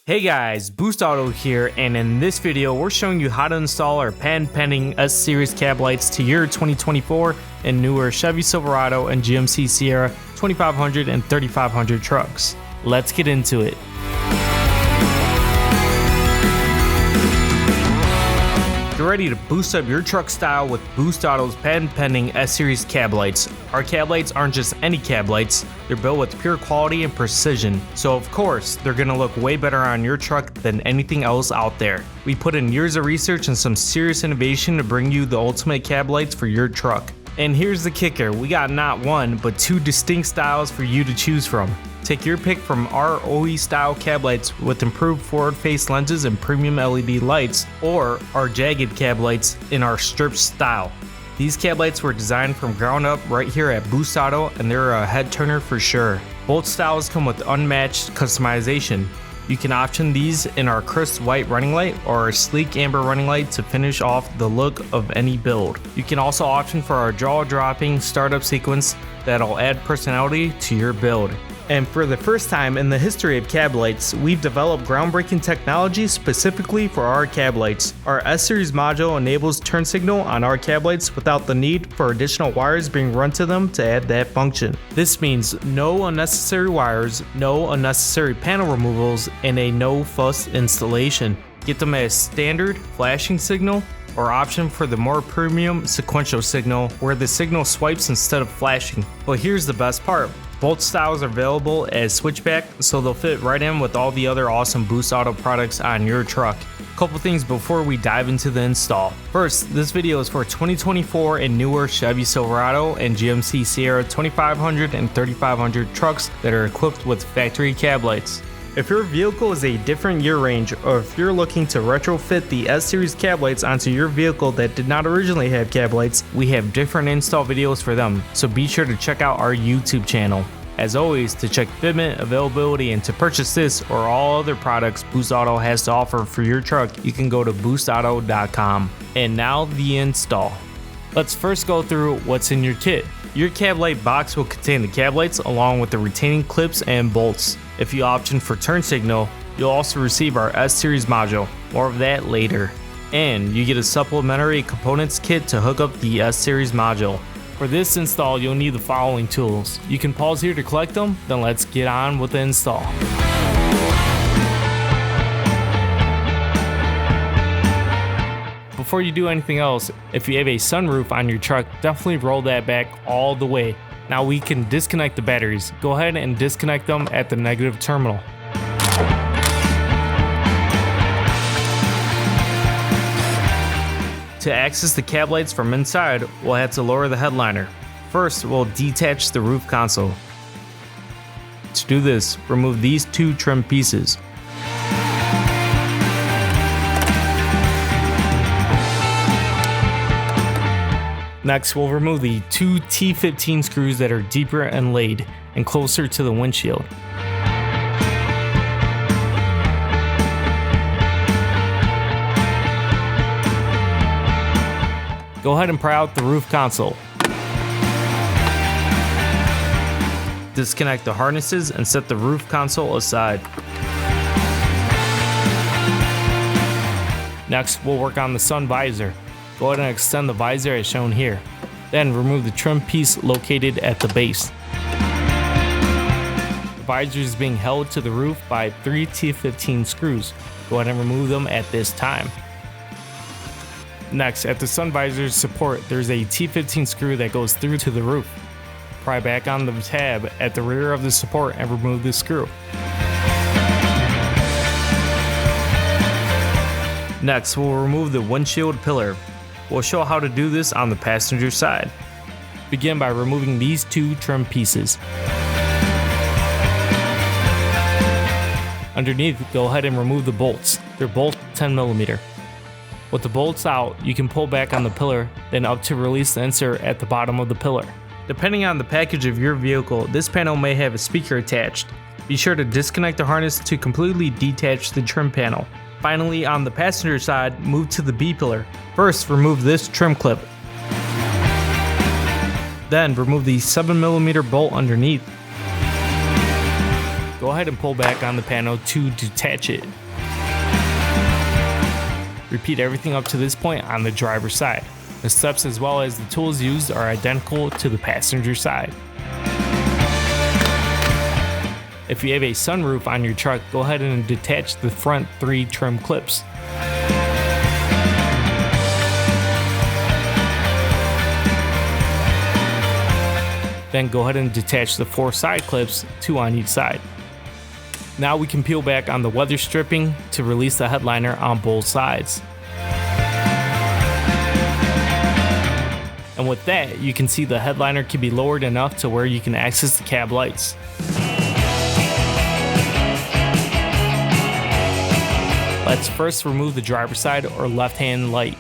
Hey guys, Boost Auto here, and in this video we're showing you how to install our patent pending S-Series cab lights to your 2024 and newer Chevy Silverado and GMC Sierra 2500 and 3500 trucks. Let's get into it. Get ready to boost up your truck style with Boost Auto's patent pending S-Series cab lights. Our cab lights aren't just any cab lights, they're built with pure quality and precision, so of course they're gonna look way better on your truck than anything else out there. We put in years of research and some serious innovation to bring you the ultimate cab lights for your truck. And here's the kicker, we got not one, but two distinct styles for you to choose from. Take your pick from our OE style cab lights with improved forward face lenses and premium LED lights, or our jagged cab lights in our strip style. These cab lights were designed from ground up right here at Boost Auto, and they're a head turner for sure. Both styles come with unmatched customization. You can option these in our crisp white running light or our sleek amber running light to finish off the look of any build. You can also option for our jaw-dropping startup sequence that'll add personality to your build. And for the first time in the history of cab lights, we've developed groundbreaking technology specifically for our cab lights. Our S-Series module enables turn signal on our cab lights without the need for additional wires being run to them to add that function. This means no unnecessary wires, no unnecessary panel removals, and a no-fuss installation. Get them as standard flashing signal or option for the more premium sequential signal where the signal swipes instead of flashing. But here's the best part. Both styles are available as switchback, so they'll fit right in with all the other awesome Boost Auto products on your truck. Couple things before we dive into the install. First, this video is for 2024 and newer Chevy Silverado and GMC Sierra 2500 and 3500 trucks that are equipped with factory cab lights. If your vehicle is a different year range, or if you're looking to retrofit the S-Series cab lights onto your vehicle that did not originally have cab lights, we have different install videos for them, so be sure to check out our YouTube channel. As always, to check fitment, availability, and to purchase this or all other products Boost Auto has to offer for your truck, you can go to boostauto.com. And now the install. Let's first go through what's in your kit. Your cab light box will contain the cab lights along with the retaining clips and bolts. If you option for turn signal, you'll also receive our S-Series module, more of that later. And you get a supplementary components kit to hook up the S-Series module. For this install, you'll need the following tools. You can pause here to collect them, then let's get on with the install. Before you do anything else, if you have a sunroof on your truck, definitely roll that back all the way. Now we can disconnect the batteries. Go ahead and disconnect them at the negative terminal. To access the cab lights from inside, we'll have to lower the headliner. First, we'll detach the roof console. To do this, remove these two trim pieces. Next, we'll remove the two T15 screws that are deeper and laid and closer to the windshield. Go ahead and pry out the roof console. Disconnect the harnesses and set the roof console aside. Next, we'll work on the sun visor. Go ahead and extend the visor as shown here. Then remove the trim piece located at the base. The visor is being held to the roof by 3 T15 screws. Go ahead and remove them at this time. Next, at the sun visor's support, there's a T15 screw that goes through to the roof. Pry back on the tab at the rear of the support and remove the screw. Next, we'll remove the windshield pillar. We'll show how to do this on the passenger side. Begin by removing these two trim pieces. Underneath, go ahead and remove the bolts. They're both 10mm. With the bolts out, you can pull back on the pillar, then up to release the insert at the bottom of the pillar. Depending on the package of your vehicle, this panel may have a speaker attached. Be sure to disconnect the harness to completely detach the trim panel. Finally, on the passenger side, move to the B pillar. First, remove this trim clip. Then remove the 7mm bolt underneath. Go ahead and pull back on the panel to detach it. Repeat everything up to this point on the driver's side. The steps as well as the tools used are identical to the passenger side. If you have a sunroof on your truck, go ahead and detach the front 3 trim clips. Then go ahead and detach the 4 side clips, 2 on each side. Now we can peel back on the weather stripping to release the headliner on both sides. And with that, you can see the headliner can be lowered enough to where you can access the cab lights. Let's first remove the driver's side or left-hand light.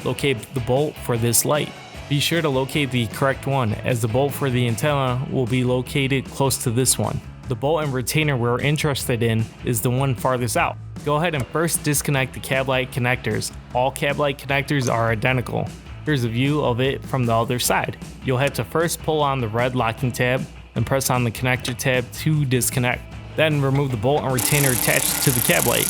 Locate the bolt for this light. Be sure to locate the correct one, as the bolt for the antenna will be located close to this one. The bolt and retainer we're interested in is the one farthest out. Go ahead and first disconnect the cab light connectors. All cab light connectors are identical. Here's a view of it from the other side. You'll have to first pull on the red locking tab and press on the connector tab to disconnect. Then remove the bolt and retainer attached to the cab light.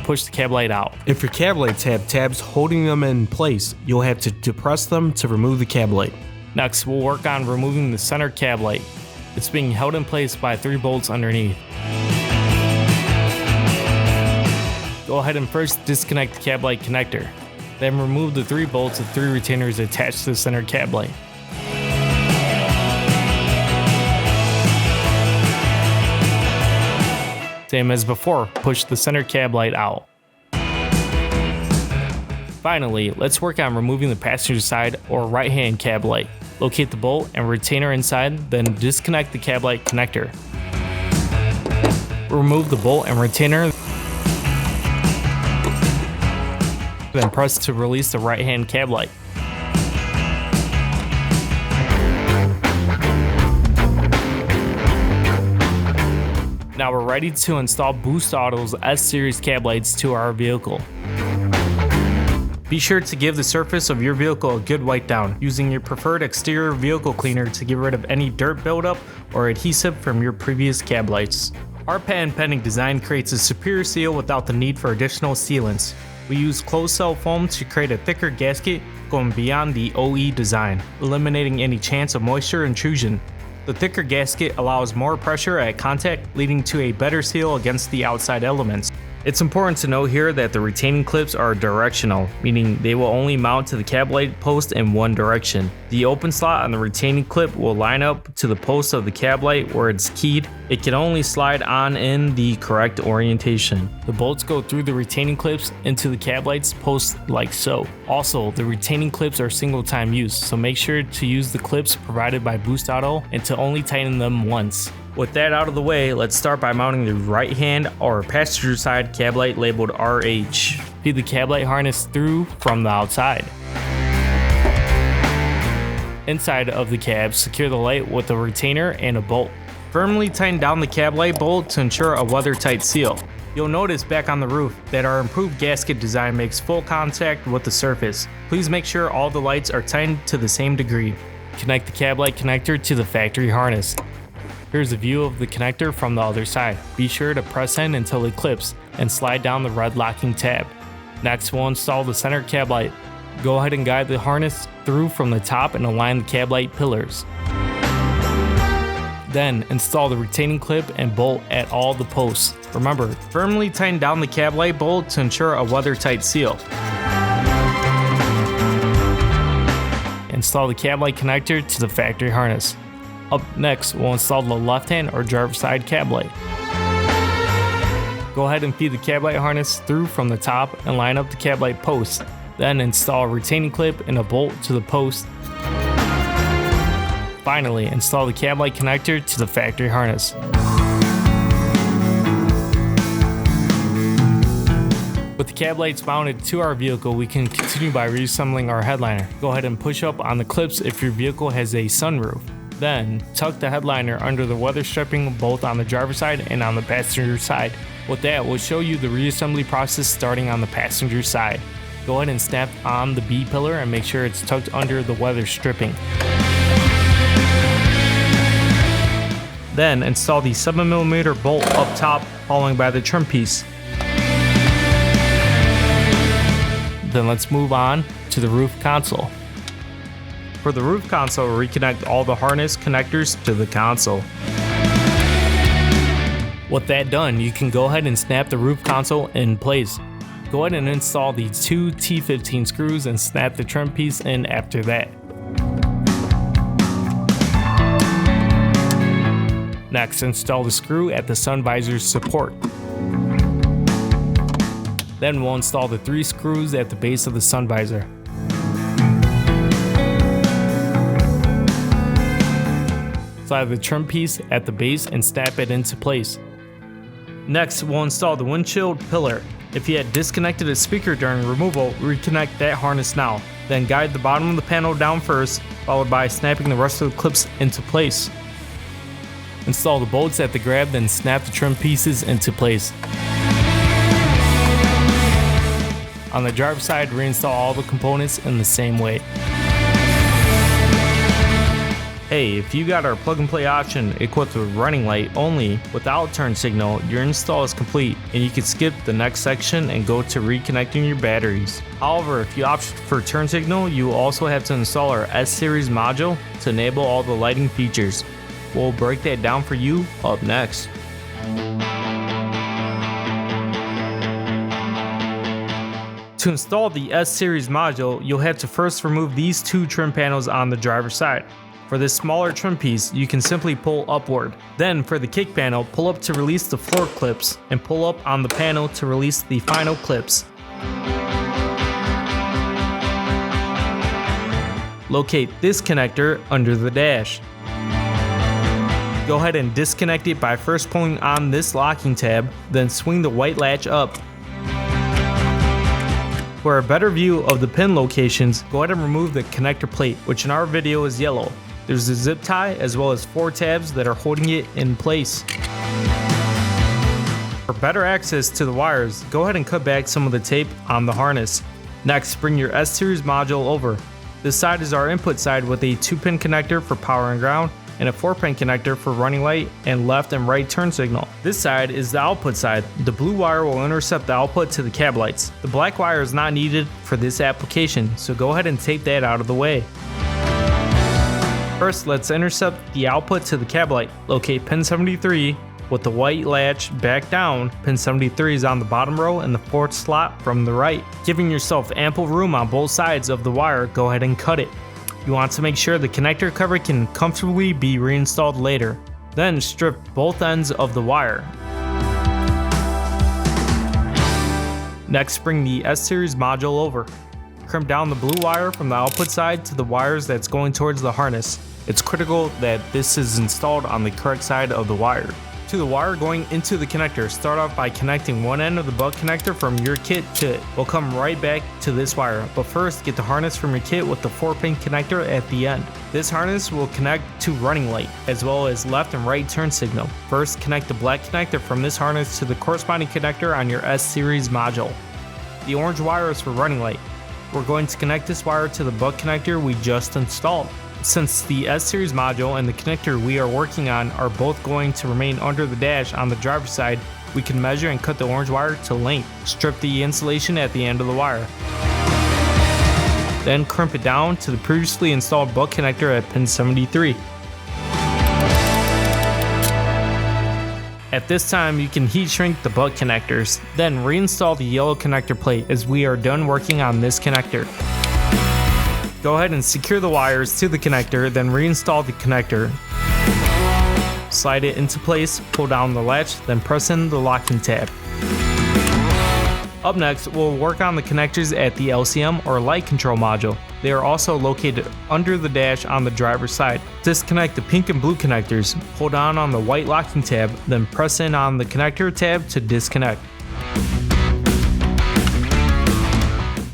Push the cab light out. If your cab lights have tabs holding them in place, you'll have to depress them to remove the cab light. Next, we'll work on removing the center cab light. It's being held in place by 3 bolts underneath. Go ahead and first disconnect the cab light connector. Then remove the 3 bolts of 3 retainers attached to the center cab light. Same as before, push the center cab light out. Finally, let's work on removing the passenger side or right-hand cab light. Locate the bolt and retainer inside, then disconnect the cab light connector. Remove the bolt and retainer, then press to release the right-hand cab light. Now we're ready to install Boost Auto's S-Series cab lights to our vehicle. Be sure to give the surface of your vehicle a good wipe down, using your preferred exterior vehicle cleaner to get rid of any dirt buildup or adhesive from your previous cab lights. Our patent pending design creates a superior seal without the need for additional sealants. We use closed cell foam to create a thicker gasket going beyond the OE design, eliminating any chance of moisture intrusion. The thicker gasket allows more pressure at contact, leading to a better seal against the outside elements. It's important to note here that the retaining clips are directional, meaning they will only mount to the cab light post in one direction. The open slot on the retaining clip will line up to the post of the cab light where it's keyed. It can only slide on in the correct orientation. The bolts go through the retaining clips into the cab light's post like so. Also, the retaining clips are single time use, so make sure to use the clips provided by Boost Auto and to only tighten them once. With that out of the way, let's start by mounting the right hand or passenger side cab light labeled RH. Feed the cab light harness through from the outside. Inside of the cab, secure the light with a retainer and a bolt. Firmly tighten down the cab light bolt to ensure a weather-tight seal. You'll notice back on the roof that our improved gasket design makes full contact with the surface. Please make sure all the lights are tightened to the same degree. Connect the cab light connector to the factory harness. Here's a view of the connector from the other side. Be sure to press in until it clips and slide down the red locking tab. Next, we'll install the center cab light. Go ahead and guide the harness through from the top and align the cab light pillars. Then install the retaining clip and bolt at all the posts. Remember, firmly tighten down the cab light bolt to ensure a weather-tight seal. Install the cab light connector to the factory harness. Up next, we'll install the left-hand or driver's side cab light. Go ahead and feed the cab light harness through from the top and line up the cab light post. Then install a retaining clip and a bolt to the post. Finally, install the cab light connector to the factory harness. With the cab lights mounted to our vehicle, we can continue by reassembling our headliner. Go ahead and push up on the clips if your vehicle has a sunroof. Then, tuck the headliner under the weather stripping both on the driver's side and on the passenger side. With that, we'll show you the reassembly process starting on the passenger side. Go ahead and snap on the B pillar and make sure it's tucked under the weather stripping. Then install the 7mm bolt up top, following by the trim piece. Then let's move on to the roof console. For the roof console, reconnect all the harness connectors to the console. With that done, you can go ahead and snap the roof console in place. Go ahead and install the 2 T15 screws and snap the trim piece in after that. Next, install the screw at the sun visor's support. Then we'll install the 3 screws at the base of the sun visor. Slide the trim piece at the base and snap it into place. Next, we'll install the windshield pillar. If you had disconnected a speaker during removal, reconnect that harness now. Then guide the bottom of the panel down first, followed by snapping the rest of the clips into place. Install the bolts at the grab, then snap the trim pieces into place. On the driver's side, reinstall all the components in the same way. Hey, if you got our plug and play option equipped with running light only without turn signal, your install is complete and you can skip the next section and go to reconnecting your batteries. However, if you opt for turn signal, you will also have to install our S-Series module to enable all the lighting features. We'll break that down for you up next. To install the S-Series module, you'll have to first remove these 2 trim panels on the driver's side. For this smaller trim piece, you can simply pull upward. Then for the kick panel, pull up to release the floor clips and pull up on the panel to release the final clips. Locate this connector under the dash. Go ahead and disconnect it by first pulling on this locking tab, then swing the white latch up. For a better view of the pin locations, go ahead and remove the connector plate, which in our video is yellow. There's a zip tie as well as 4 tabs that are holding it in place. For better access to the wires, go ahead and cut back some of the tape on the harness. Next, bring your S-Series module over. This side is our input side with a 2-pin connector for power and ground and a 4-pin connector for running light and left and right turn signal. This side is the output side. The blue wire will intercept the output to the cab lights. The black wire is not needed for this application, so go ahead and tape that out of the way. First, let's intercept the output to the cab light. Locate pin 73 with the white latch back down. Pin 73 is on the bottom row in the 4th slot from the right. Giving yourself ample room on both sides of the wire, go ahead and cut it. You want to make sure the connector cover can comfortably be reinstalled later. Then strip both ends of the wire. Next, bring the S-Series module over. Crimp down the blue wire from the output side to the wires that's going towards the harness. It's critical that this is installed on the correct side of the wire. To the wire going into the connector, start off by connecting one end of the butt connector from your kit to it. We'll come right back to this wire, but first get the harness from your kit with the 4-pin connector at the end. This harness will connect to running light, as well as left and right turn signal. First, connect the black connector from this harness to the corresponding connector on your S-Series module. The orange wire is for running light. We're going to connect this wire to the butt connector we just installed. Since the S-Series module and the connector we are working on are both going to remain under the dash on the driver's side, we can measure and cut the orange wire to length. Strip the insulation at the end of the wire. Then crimp it down to the previously installed butt connector at pin 73. At this time, you can heat shrink the butt connectors. Then reinstall the yellow connector plate as we are done working on this connector. Go ahead and secure the wires to the connector, then reinstall the connector. Slide it into place, pull down the latch, then press in the locking tab. Up next, we'll work on the connectors at the LCM or light control module. They are also located under the dash on the driver's side. Disconnect the pink and blue connectors, hold down on the white locking tab, then press in on the connector tab to disconnect.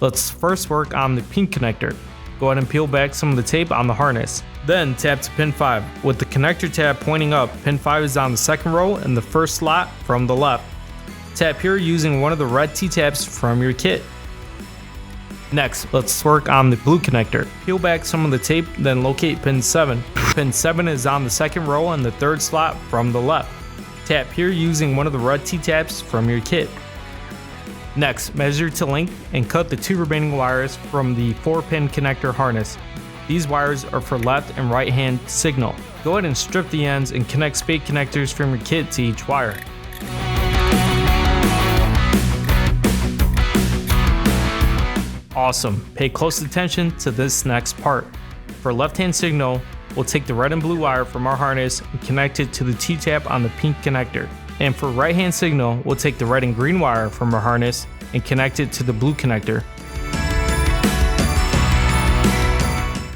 Let's first work on the pink connector. Go ahead and peel back some of the tape on the harness. Then tap to pin 5. With the connector tab pointing up, pin 5 is on the second row in the 1st slot from the left. Tap here using one of the red T-tabs from your kit. Next, let's work on the blue connector. Peel back some of the tape, then locate pin 7. Pin 7 is on the second row in the third slot from the left. Tap here using one of the red T-taps from your kit. Next, measure to length and cut the 2 remaining wires from the 4-pin connector harness. These wires are for left and right hand signal. Go ahead and strip the ends and connect spade connectors from your kit to each wire. Awesome. Pay close attention to this next part. For left hand signal, we'll take the red and blue wire from our harness and connect it to the T-tap on the pink connector. And for right hand signal, we'll take the red and green wire from our harness and connect it to the blue connector.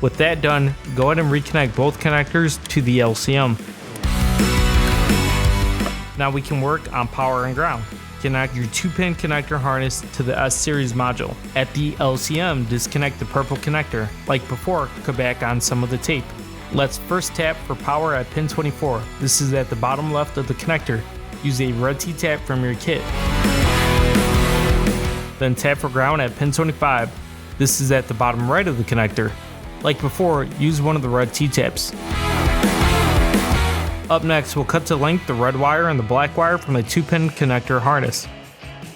With that done, go ahead and reconnect both connectors to the LCM. Now we can work on power and ground. Connect your 2-pin connector harness to the S-Series module. At the LCM, disconnect the purple connector. Like before, cut back on some of the tape. Let's first tap for power at pin 24. This is at the bottom left of the connector. Use a red T-tap from your kit. Then tap for ground at pin 25. This is at the bottom right of the connector. Like before, use one of the red T-taps. Up next, we'll cut to length the red wire and the black wire from the 2-pin connector harness.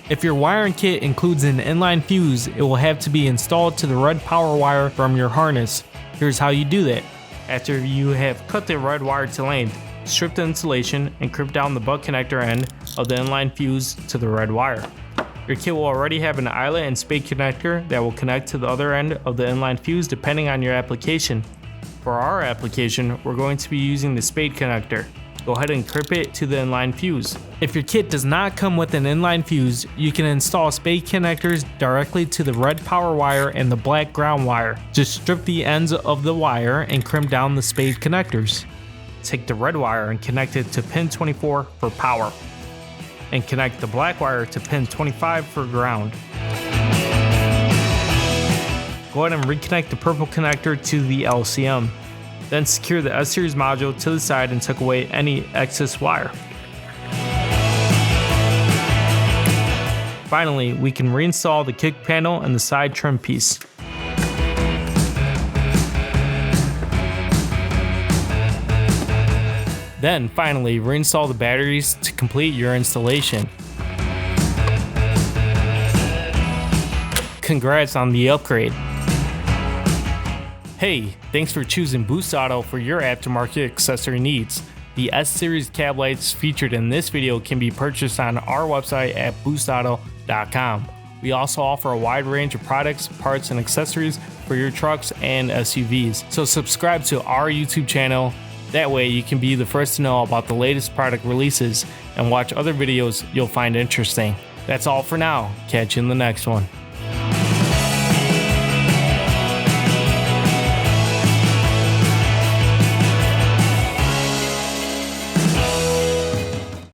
If your wiring kit includes an inline fuse, it will have to be installed to the red power wire from your harness. Here's how you do that. After you have cut the red wire to length, strip the insulation and crimp down the butt connector end of the inline fuse to the red wire. Your kit will already have an eyelet and spade connector that will connect to the other end of the inline fuse depending on your application. For our application, we're going to be using the spade connector. Go ahead and crimp it to the inline fuse. If your kit does not come with an inline fuse, you can install spade connectors directly to the red power wire and the black ground wire. Just strip the ends of the wire and crimp down the spade connectors. Take the red wire and connect it to pin 24 for power, and connect the black wire to pin 25 for ground. Go ahead and reconnect the purple connector to the LCM. Then secure the S-Series module to the side and tuck away any excess wire. Finally, we can reinstall the kick panel and the side trim piece. Then finally, reinstall the batteries to complete your installation. Congrats on the upgrade. Hey, thanks for choosing Boost Auto for your aftermarket accessory needs. The S-Series cab lights featured in this video can be purchased on our website at boostauto.com. We also offer a wide range of products, parts, and accessories for your trucks and SUVs. So subscribe to our YouTube channel. That way you can be the first to know about the latest product releases and watch other videos you'll find interesting. That's all for now. Catch you in the next one.